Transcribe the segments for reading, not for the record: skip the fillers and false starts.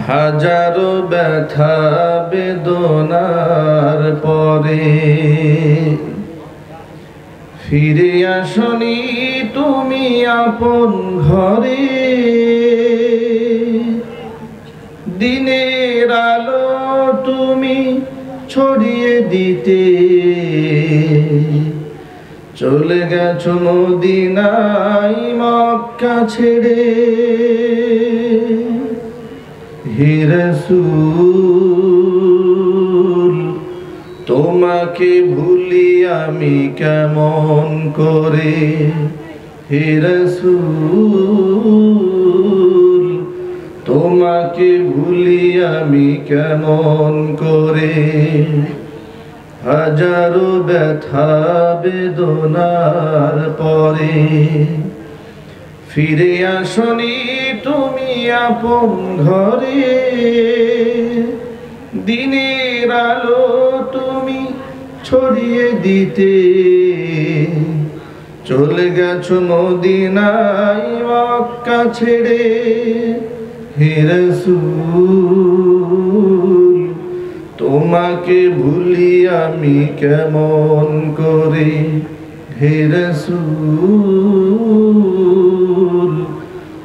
হাজারো ব্যথা বেদনার পরে ফিরে আসনি তুমি আপন ঘরে। দিনের আলো তুমি ছড়িয়ে দিতে চলে গেছো মদিনায় মক্কা ছেড়ে। হে রাসূল তোমাকে ভুলি আমি কেমন করে। হে রাসূল তোমাকে ভুলি আমি কেমন করে। হাজারো ব্যথা বেদনার পরে ফিরে আসনি তুমি আপন ঘরে। দিনের আলো তুমি ছড়িয়ে দিতে চলে গেছো মদিনায় মক্কা ছেড়ে। হে রাসূল তোমাকে ভুলি আমি কেমন করে। হে রাসূল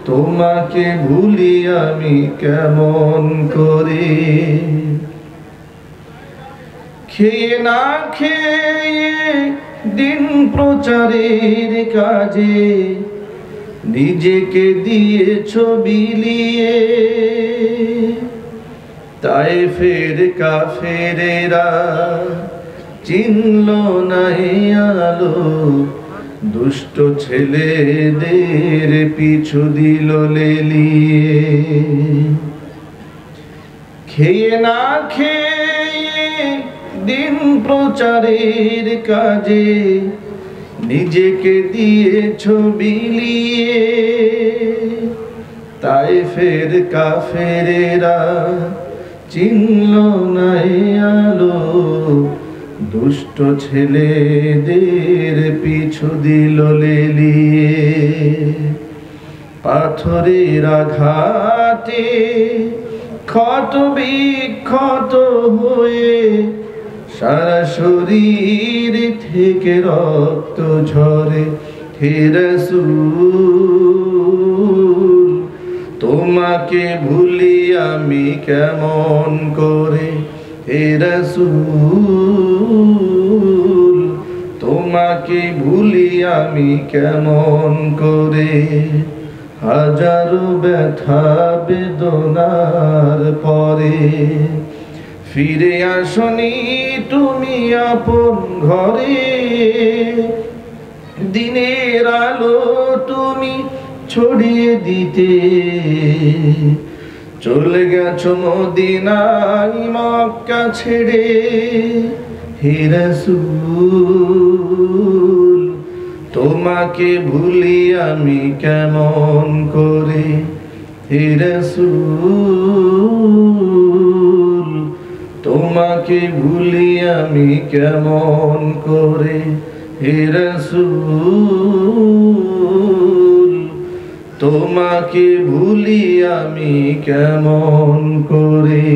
তোমাকে ভুলি আমি কেমন করে। খেয়ে না খেয়ে দিন প্রচারের কাজে নিজেকে দিয়েছো বিলিয়ে। তায়েফের কাফেরেরা চিনল না আলো, দুষ্ট ছেলেদের পিছু দিল লেলিয়ে। খেয়ে না খেয়ে দিন প্রচারের কাজে নিজেকে দিয়েছো বিলিয়ে। তায়েফের কাফেরেরা চিনল না আলো, দুষ্ট ছেলেদের পিছু দিল লেলিয়ে। পাথরের আঘাতে ক্ষত বিক্ষত হয়ে সারা শরীর থেকে রক্ত ঝরে। হে রাসূল তোমাকে ভুলি আমি কেমন করে। হে রাসূল তোমাকে ভুলি আমি কেমন করে। হাজারো ব্যথা বেদনার পরে ফিরে আসনি তুমি আপন ঘরে। দিনের আলো তুমি ছড়িয়ে দিতে চলে গেছো মদিনায় মক্কা ছেড়ে। হে রাসূল তোমাকে ভুলি আমি কেমন করে। হে রাসূল তোমাকে ভুলি আমি কেমন করে। হে রাসূল তোমাকে ভুলি আমি কেমন করে।